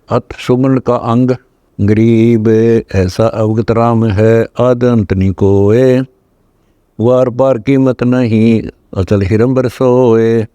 अथ सुगुण का अंग। गरीब ऐसा अवगत राम है, आद अंत नहीं कोय। वार पार कीमत नहीं, अचल हिरंबर सोए।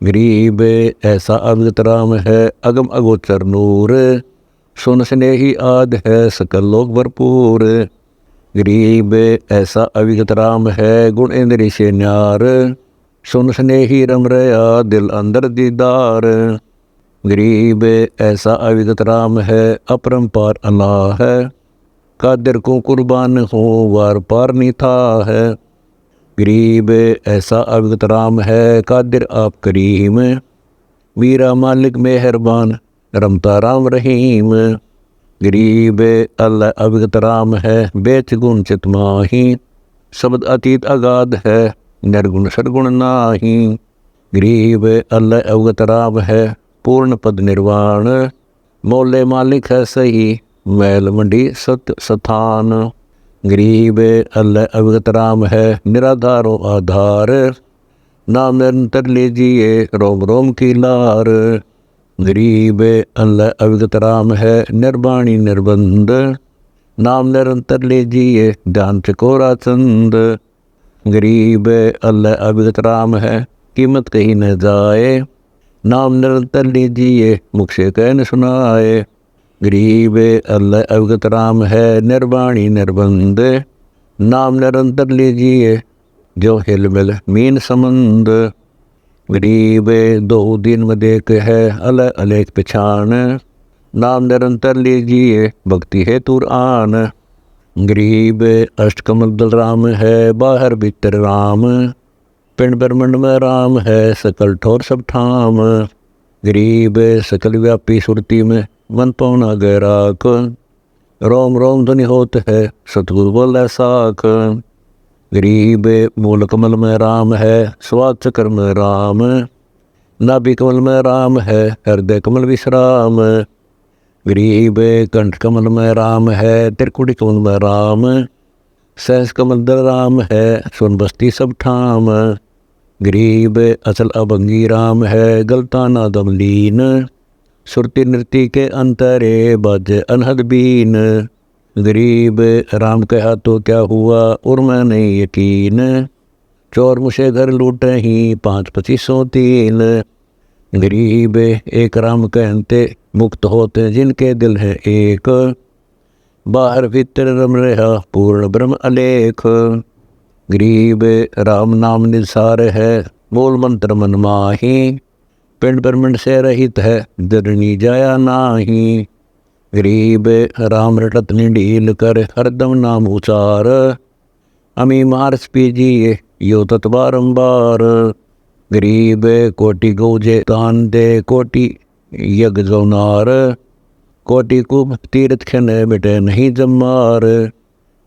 गरीब ऐसा अवगत राम है, अगम अगोचर नूर। सुन स्नेही आद है, सकल लोक भरपूर। गरीब ऐसा अविगत राम है, गुण इंद्री से न्यार। सुन स्नेही रम रया, दिल अंदर दीदार। गरीब ऐसा अविगत राम है, अपरंपार अल्लाह है। कादिर को कुर्बान हो, वार पार नहीं था है। गरीब ऐसा अविगत राम है, कादिर आप करीम। मीरा मालिक मेहरबान, रमता राम रहीम। गरीब अल्लाह अविगत राम है, बेच गुण चित माही। शब्द अतीत अगाध है, निर्गुण सरगुण नाही। गरीब अल्लाह अवगत राम है, पूर्ण पद निर्वाण। मोले मालिक है सही, मैल मंडी सत्य स्थान। गरीब अल्लाह अवगत राम है, निराधारो आधार। नाम निरंतर लीजिए, रोम रोम की लार। गरीब अल्लाह अवगत राम है, निर्वाणी निर्बंध। नाम निरंतर लीजिए, ध्यान चकोरा चंद। गरीब अल्लाह अवगत राम है, कीमत कहीं न जाए। नाम निरंतर लीजिए, मुख से कह न सुनाए। गरीब अल्लाह अवगत राम है, निर्वाणी निर्बंध। नाम निरंतर लीजिए, जो हिल मिल मीन समंद। गरीब दो दिन में देख है, अल अलेख पिछान। नाम निरंतर लीजिए, भक्ति है तुर आन। गरीब अष्टकमल दल राम है, बाहर भीतर राम। पिंड ब्रह्मंड में राम है, सकल ठोर सब ठाम। गरीब सकल व्यापी सुरती में, मन पौना गैराक। रोम रोम ध्वनि होत है, सतगुरु बोले साख। गरीब मूल कमल में राम है, स्वाद चक्र में राम। नाभि कमल में राम है, हृदय कमल विश्राम। गरीब कंठ कमल में राम है, त्रिकुटी कमल में राम। सहस कमल दल राम है, सुन बस्ती सब ठाम। गरीब अचल अभंगी राम है, गलता ना दम लीन। सुरती नृति के अंतरे, बाजे अनहद बीन। गरीब राम कहा तो क्या हुआ, उर्मा नहीं यकीन। चोर मुझे घर लूटे ही, 5-25-3। गरीब एक राम कहते, मुक्त होते जिनके दिल है एक। बाहर भीतर रम रहा, पूर्ण ब्रह्म अलेख। गरीब राम नाम निसार है, मूल मंत्र मन माही। पिंड ब्रह्मंड से रहित है, दरनी जाया नाही। गरीब राम रटत निडील कर, हरदम नाम उचार। अमी मार्स पीजिए, यो तत् बारंबार। गरीब कोटि गौजे दान दे, कोटि यज्ञ जौनार। कोटि कुब तीर्थ खन, मिटे नहीं जमार।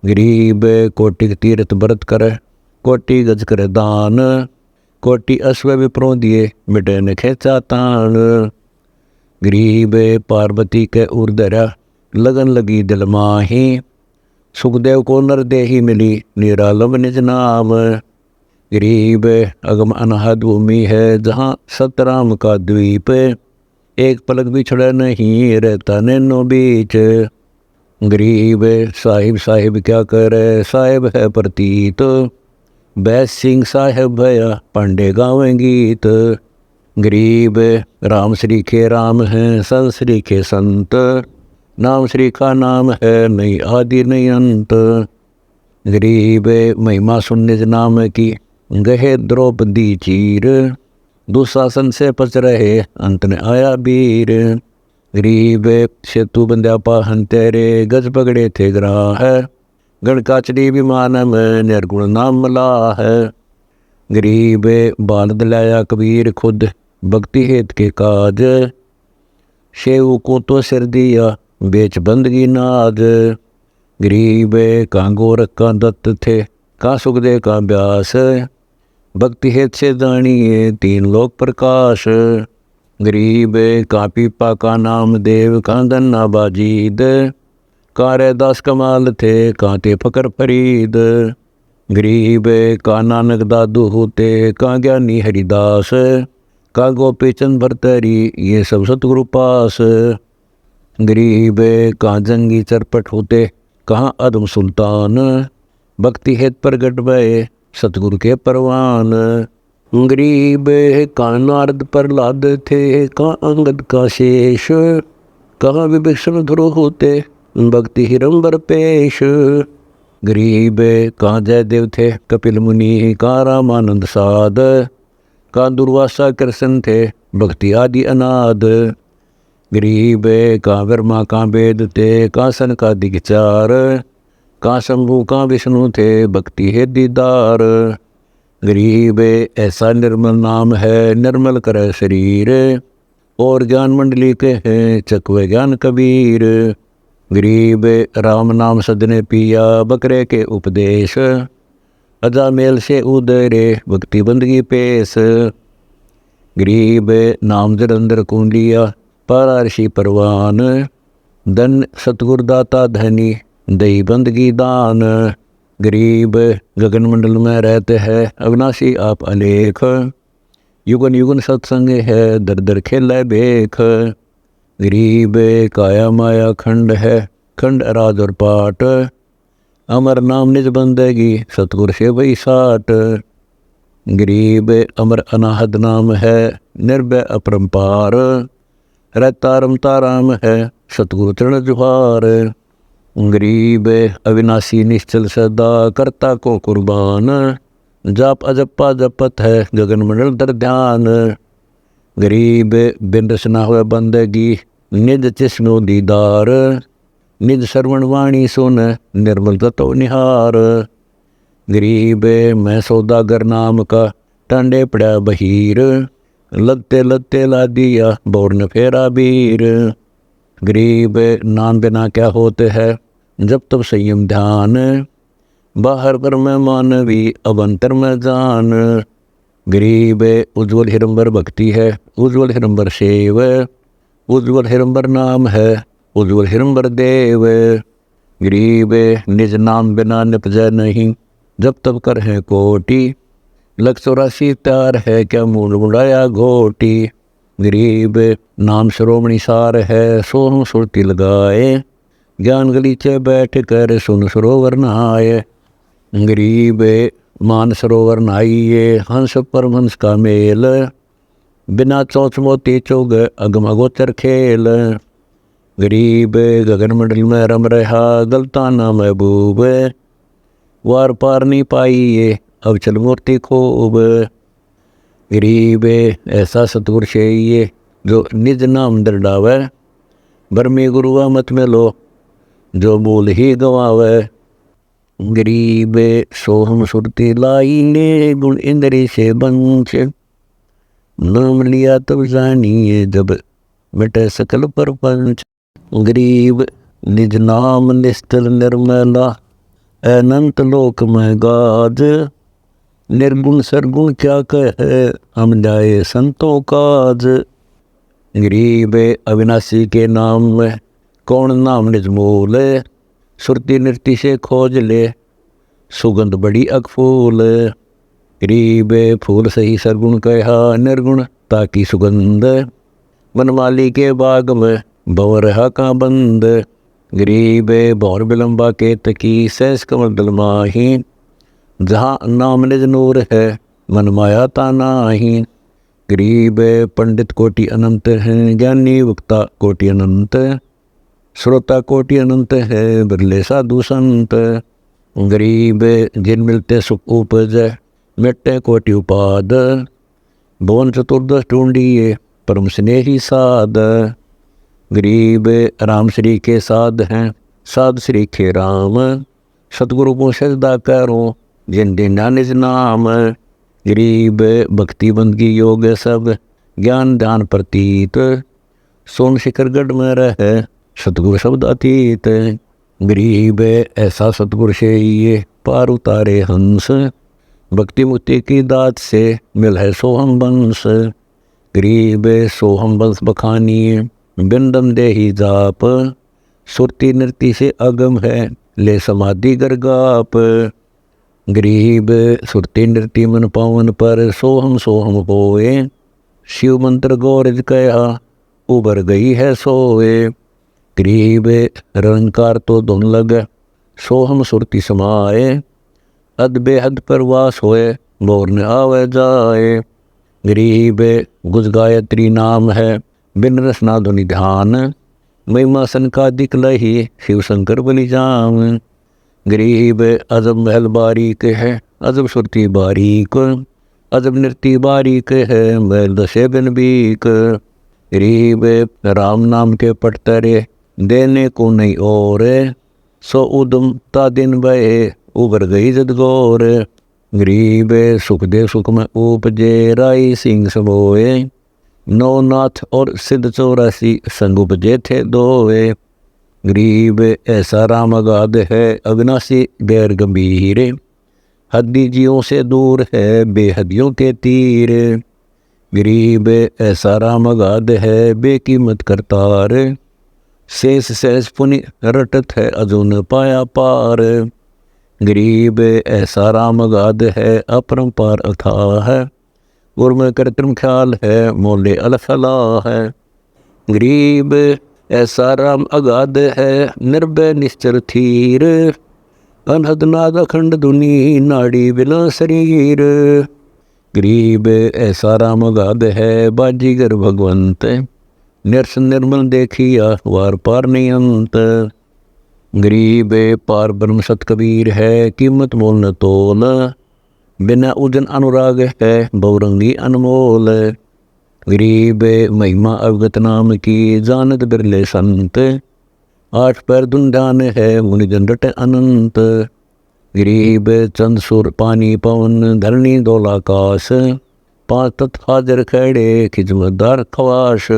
गरीब कोटि तीर्थ व्रत कर, कोटि गज कर दान। कोटि अश्व विप्रो दिए, मिटे न खेचा तान। गरीब पार्वती के उर्दरा, लगन लगी दिल माही। सुखदेव को नर देही मिली, निरालम निज नाम। गरीब अगम अनहद भूमि है, जहाँ सतराम का द्वीप। एक पलक भी छड़ा नहीं, रहता नैनो बीच। गरीब साहिब साहिब क्या करे, साहिब है प्रतीत। बैस सिंह साहिब भया, पांडे गावे गीत। गरीब राम श्री के राम हैं, संत श्री के संत। नाम श्री का नाम है, नहीं आदि नहीं अंत। गरीब महिमा सुन निज नाम की, गहे द्रौपदी चीर। दुशासन से पच रहे, अंत ने आया वीर। गरीब सेतु बंध्या पाहन तेरे, गज पगड़े थे ग्राह। गण काचरी विमान में, निर्गुण नाम मला है। गरीब बाल दिलाया कबीर खुद, भक्ति हेत के काज। शेऊ को तो सिर दिया, बेच बंदगी नाज। गरीब का गोरख का दत्त थे, का सुखदेव का व्यास। भक्ति हेत से जानिए, 3 लोक प्रकाश। गरीब का पीपा का नाम देव, का धन्ना बाजीद। का रैदास कमाल थे, कांते फकर फरीद। गरीब का नानक दादू होते, का ज्ञानी हरिदास। का गोपी चंद भरतरी, ये सब सतगुरु पास। गरीब कहाँ जंगी चरपट होते, कहाँ अदम सुल्तान, भक्ति हेत प्रगट भये सतगुरु के परवान। गरीब कहाँ नारद प्रहलाद थे, कहाँ अंगद का शेष, कहाँ विभीषण ध्रुव होते भक्ति हिरंबर पेश। गरीब कहाँ जयदेव थे कपिल मुनि, कहाँ रामानंद साध, कहाँ दुर्वासा कृष्ण थे भक्ति आदि अनाद। गरीब कहाँ ब्रह्मा कहाँ वेद थे, कहाँ सनकादिक चार, कहाँ शंभु कहाँ विष्णु थे भक्ति है दीदार। गरीब ऐसा निर्मल नाम है निर्मल करे शरीर, और ज्ञान मंडली के हैं चकवे ज्ञान कबीर। गरीब राम नाम सदने पिया बकरे के उपदेश, अजा मेल से उदरे भक्ति बंदगी पेश। गरीब नाम जलंधर कुंडिया पारा ऋषि परवान, धन सतगुर दाता धनी दई बंदगी दान। गरीब गगन मंडल में रहते हैं अविनाशी आप अलेख, युगन युगन सत्संग है दर दर खेल बेख। गरीब काया माया खंड है खंड अराज और पाट, अमर नाम निज बंदगी सतगुर से वही साट। गरीब अमर अनाहद नाम है निर्भय अपरंपार, रहता रमता राम है सतगुरु चरण जुहार। गरीब अविनाशी निश्चल सदा करता को कुर्बान, जाप अजप्पा जपत है गगन मंडल दर ध्यान। गरीब बिन रचना हुए बंदगी निज चिस्नो दीदार, निज श्रवण वाणी सुन निर्मल तत्व निहार। गरीब मैं सौदागर नाम का टांडे पड़ा बहीर, लगते लगते ला दिया बोर्न फेरा बीर। गरीब नाम बिना क्या होते है जब तब संयम ध्यान, बाहर पर मैं मानवी अब अंतर में जान। गरीब उज्ज्वल हिरंबर भक्ति है उज्ज्वल हिरंबर सेव, उज्ज्वल हिरंबर नाम है उज्ज्वल हिरंबर देव। गरीब निज नाम बिना निपजय नहीं जब तब कर है कोटि, लख 84 त्यार है क्या मूड मुड़ाया घोटी। गरीब नाम श्रोमणी सार है सोहम सुरती लगाए, ज्ञान गलीचे बैठ कर सुन सरोवर नहाए। गरीब मान सरोवर नहाइए हंस परमहंस का मेल, बिना चौच मोती चौग अगम अगोचर खेल। गरीब गगन मंडल में रम रहा गलताना महबूब, वार पार नहीं पाइए अब चल मूर्ति खूब। गरीब ऐसा सतगुर चाहिए जो निज नाम दरडावे, बरमी गुरुआ मत में लो जो मूल ही गवावे। गरीब सोहम सुरती लाई ने गुण इंद्री से बंश, नाम लिया तब जानिए जब मिटे सकल परपंच। गरीब निज नाम निस्तल निर्मला अनंत लोक में गाज, निर्गुण सरगुण क्या कहे हम जाए संतों काज। गरीब अविनाशी के नाम में कौन नाम निज मोल, सुरती नृत्य से खोज ले सुगंध बड़ी अकफूल। गरीब फूल सही सरगुण कहा निर्गुण ताकि सुगंध, वनमाली के बाग में भंवर रहा का बंद। गरीब भौर बिलम्बा के तकी सहस कमल दल माही, जहाँ नाम निज नूर है मन माया ता नाही। गरीब पंडित कोटि अनंत हैं ज्ञानी वक्ता कोटि अनंत, श्रोता कोटि अनंत है बिरले साधु संत। गरीब जिन मिलते सुख उपज मिटते कोटि उपाद, भुवन चतुर्दश ढूंढिए परम स्नेही साध। गरीब राम श्री के साध हैं साध श्री के राम, सतगुरु को सजदा करो जिन दिन निज नाम। गरीब भक्ति बंदगी योग सब ज्ञान ध्यान प्रतीत, सोन शिखर गढ़ में रहे सतगुरु शब्द अतीत। गरीब ऐसा सतगुरु से ये पार उतारे हंस, भक्ति मुक्ति की दात से मिल है सोहम बंस। गरीब सोहम बंस बखानिए बिंदम दे ही जाप, सुरती नृत्य से अगम है ले समाधि गरगाप। गरीब सुरती नृत्य मन पावन पर सोहम सोहम होए, शिव मंत्र गौरज कया उबर गई है सोए। गरीब निरंकार तो धुन लगे, सोहम सुरती समाए, अद बेहद परवास होए, मोर न आवे जाए। गरीब गुज गायत्री नाम है, बिन रसना धुनि ध्यान, महिमा सनकादिक लही, शिव शंकर बलि जाम। गरीब अजब महल बारीक है, अजब सुरती बारीक, अजब नृत्य बारीक है, महल दशे बिन बीक। गरीब राम नाम के पटतरे, देने को नहीं और, सो उदम ता दिन बहे, उबर गई जद गौर। गरीब सुख दे सुख में उपजे, राई सिंह सबोए, नौनाथ और सिद्ध 84 संग उपजे थे दोए। गरीब ऐसा राम अगाध है, अविनाशी गैर गंभीर, हद्दी जियों से दूर है, बेहदियों के तीर। गरीब ऐसा राम अगाध है, बेकीमत करतार, शेष सहज पुनि रटत है, अजुन पाया पार। गरीब ऐसा राम अगाध है, अपरंपार अथाह है, गुरम कृत्रिम ख्याल है, मोले अलफला है। गरीब ऐसा राम अगाध है, निर्भय निश्चर थीर, अनहद नाद अखंड धुनि, नाड़ी बिना शरीर। गरीब ऐसा राम अगाध है, बाजीगर भगवंत, निरसन निर्मल देखिया, वार पार नहीं अंत। गरीब पार ब्रह्म सत कबीर है, कीमत मोल न तोल, बिना उजन अनुराग है, बहुरंगी अनमोल। गरीब महिमा अवगत नाम की, जानत बिरले संत, आठ पैर धुंधान है, मुनिजन रटे अनंत। गरीब चंद सुर पानी पवन, धरणी दौलाकाश, पांच तत् हाजर खड़े, खिजमतदार खवाश।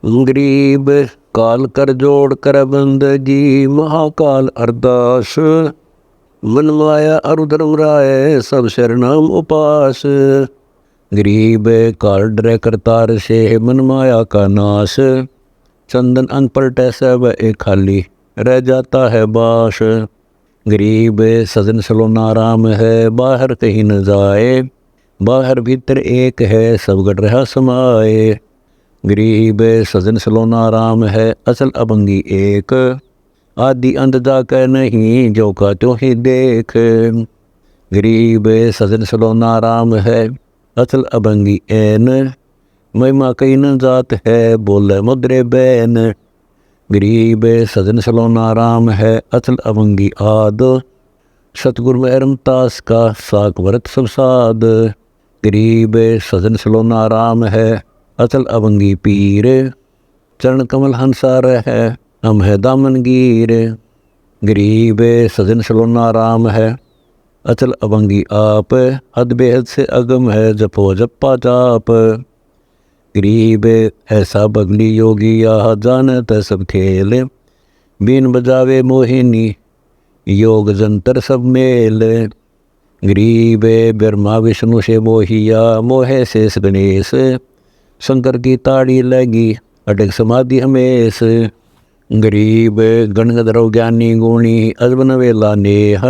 गरीब काल कर जोड़ कर बंद जी, महाकाल अरदास, मन माया अरुधर्म राय, सब शरणाम उपास। गरीब काल डरे करतार से, मन माया का नाश, चंदन अंग पलटे सब एक खाली, रह जाता है बास। गरीब सजन सलोना राम है, बाहर कहीं न जाए, बाहर भीतर एक है, सब गढ़ रहा समाए। गरीब सजन सलोना राम है, असल अभंगी एक, आदि अंत जाकर नहीं, जो का त्यों ही देख। गरीब सजन सलोना राम है, असल अभंगी एन, महिमा कई न जात है, बोले मुद्रे बैन। गरीब सजन सलोना राम है, अचल अभंगी आद, सतगुरु में रमतास का, साक व्रत सब साध। गरीब सजन सलोना राम है, अचल अभंगी पीर, चरण कमल हंसार है, हम है दामन गिर। गरीब सजन सलोना राम है, अचल अभंगी आप, हद बेहद से अगम है, जपो जपा जाप। गरीब ऐसा बगली योगी, यह जानत सब खेल, बीन बजावे मोहिनी, योग जंतर सब मेल। गरीब ब्रह्मा विष्णु से मोहिया, मोहे शेष गणेश, शंकर की ताड़ी लगी, अटक समाधि हमेश। गरीब गणगधरव ज्ञानी गुणी, अजब नवेला नेह,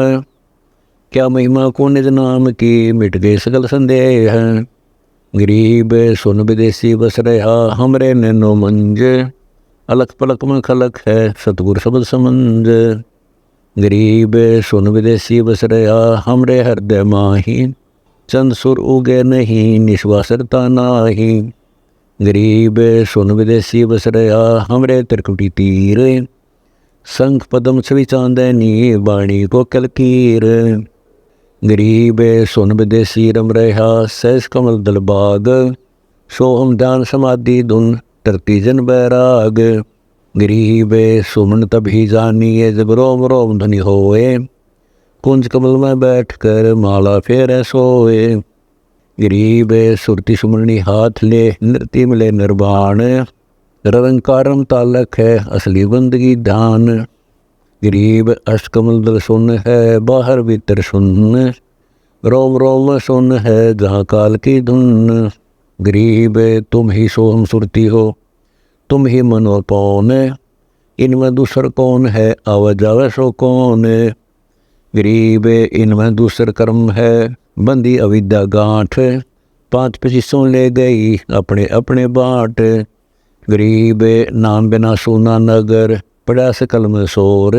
क्या महिमा को निज नाम की, मिट गए सकल संदेह। गरीब सुन विदेशी बस रहा, हमरे नैनो मंज, अलख पलक में खलक है, सतगुर शब्द समंज। गरीब सुन विदेशी बस रहा, हमरे हृदय माही, चंद सुर उगे नहीं, निश्वासरता नाही। गरीब सुन विदेशी बस रहा, हमरे त्रिकुटी तीर, शंख पदम छवि चांदनी, वाणी को कलकीर। गरीब सुन विदेशी रम रहा, सहस कमल दलबाग, सोहम ध्यान समाधि धुन, तरती जन बैराग। गरीब सुमन तभी जानिए, जब रोम रोम ध्वनि होए, कुंज कमल में बैठ कर माला फेर सोए। गरीब सुरति सुमरणी हाथ ले, नृत्य मिले निर्वाण, निरंकारम तालक है, असली बंदगी ध्यान। गरीब अष्टकमल दल सुन है, बाहर भीतर सुन, रोम रोम सुन है, जहाँ काल की धुन। गरीब तुम ही सोहम सुरती हो, तुम ही मन और पौन, इनमें दूसर कौन है, आवा जावे सो कौन। गरीब इनमें दूसर कर्म है, बंदी अविद्या गांठ, 5 पचीसों ले गई, अपने अपने बाँट। गरीब नाम बिना सोना नगर, पड़ा से कलम सोर,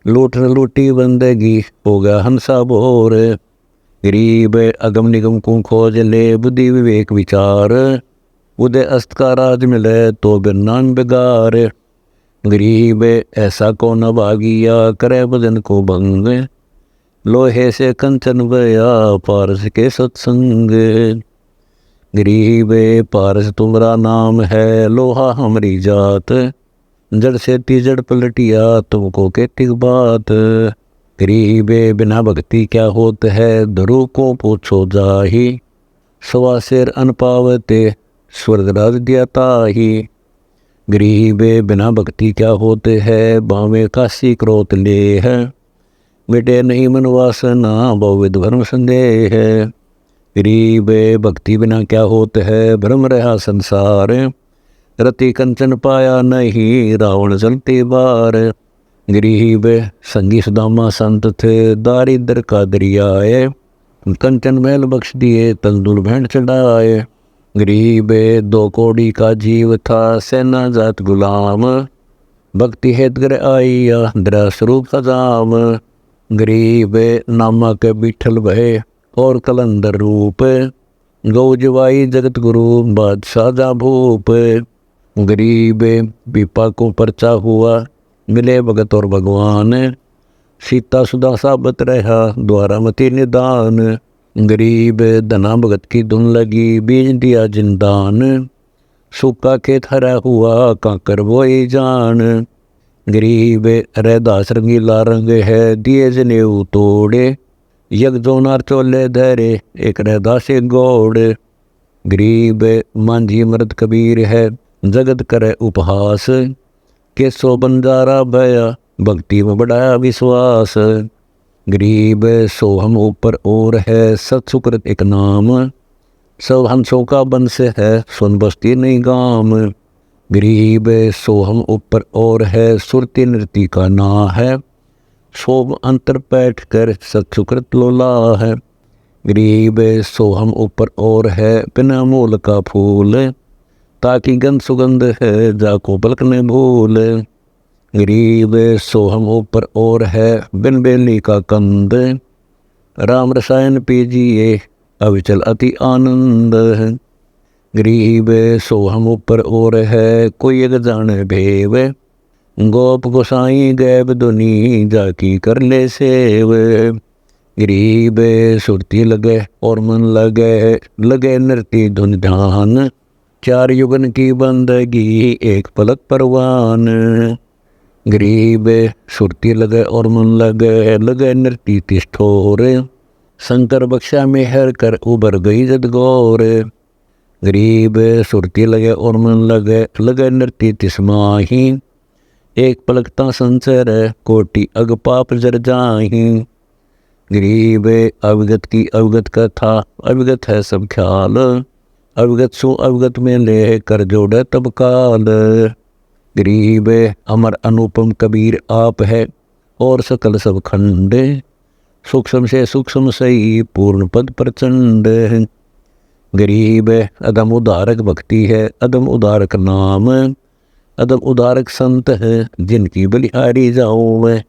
लूट न लूटी बंदगी हो गया हंसा बोर। गरीब अगम निगम को खोज ले, बुद्धि विवेक विचार, उदय अस्त का राज मिले तो बिन नाम बिगार। गरीब ऐसा को न भागिया, करे भजन को भंग, लोहे से कंचन बया पारस के सत्संग। गरीब पारस तुम्हारा नाम है, लोहा हमारी जात, जड़ से तीजड़ पलटिया तुमको कहती बात। गरीब बिना भक्ति क्या होत है, ध्रुव को पूछो जाही, सवा शेर अन पावते स्वर्गराज दिया ताही। गरीब बिना भक्ति क्या होते है, बावे काशी क्रोत ले है, मिटे नहीं मन वासना बहुविध भ्रम संदेह है। गरीब भक्ति बिना क्या होते है, भ्रम रहा संसार, रति कंचन पाया नहीं रावण चलते बार। गरीब संगी सुदामा संत थे, दारिद्र का दरियाए, कंचन महल बख्श दिए तंदुल भेंट चढ़ाए। गरीब 2 कौड़ी का जीव था, सेना जात गुलाम, भक्ति हेत घर आइया दरा स्वरूप खजाम। गरीब नामा के बिठल भय और कलंदर रूप, गौ जवाई जगत गुरु बादशाह जा भूप। गरीब विपा को परचा हुआ, मिले भगत और भगवान, सीता सुधा साबत रहा द्वारा मति निदान। गरीब धना भगत की धुन लगी, बीज दिया जिंदान, सूखा खेत हरा हुआ काकर बोई जान। गरीब रहदास रंगीला रंग है, दिए जनेऊ तोड़े, यज्ञ जोनार चोले धरे एक रहदास एक गौड़। गरीब मांझी मर्द कबीर है, जगत करे उपहास, केसो बंजारा भया भक्ति में बढ़ाया विश्वास। गरीब सोहम ऊपर और है, सत सुकृत एक नाम, सब हंसों का बंश है सुन बस्ती नहीं गाम। गरीब सोहम ऊपर और है, सुरती नृति का ना है, सोम अंतर बैठ कर सत सुकृत लोला है। गरीब सोहम ऊपर और है, बिना मूल का फूल, ताकि गंध सुगंध है जाको पलक ने भूल। गरीब सोहम ऊपर और है, बिन बेली का कंद, राम रसायन पीजिए अविचल अति आनंद। गरीब सोहम ऊपर और है, कोई एक जाने भेव, गोप गोसाई गैब दुनी जाकी कर ले सेव। गरीब सुरती लगे और मन लगे, लगे नृत्य धुन ध्यान, 4 युगन की बंदगी एक पलक परवान। गरीब सुरती लगे और मन लगे, लगे नृत्य तिष्ठोर, शंकर बख्शा मेहर कर उबर गई जद गौर। गरीब सुरती लगे और मन लगे, लगे नृत्य तिस्माही, एक पलकता संचर कोटि अग पाप जर जाही। गरीब अवगत की अवगत कथा, अवगत है सब ख्याल, अवगत सो अवगत में ले कर जोड़े तब काल। गरीब अमर अनुपम कबीर आप है, और सकल सब खंड, सूक्ष्म से सूक्ष्म सही पूर्ण पद प्रचंड। गरीब अदम उदारक भक्ति है, अदम उदारक नाम, अदम उदारक संत है जिनकी बलिहारी जाऊँ मैं।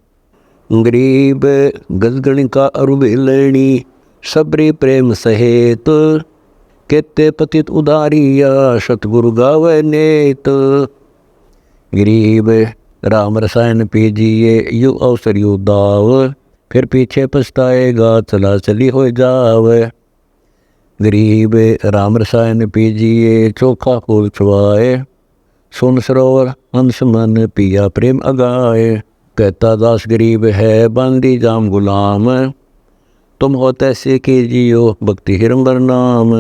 गरीब गजगण का अरुबेलणी, सबरी प्रेम सहेत, कहते पतित उदारिया सतगुरु गावे नेत। गरीब राम रसायन पीजिए यु अवसर यु दाव, फिर पीछे पछताएगा चला चली हो जाव। गरीब राम रसायन पीजिए चोखा फूल चुवाए, सुन सरोवर हंस मन पिया प्रेम अगाए। कहता दास गरीब है बांदी जाम गुलाम, तुम हो तैसे कीजियो भक्ति हिरंबर नाम।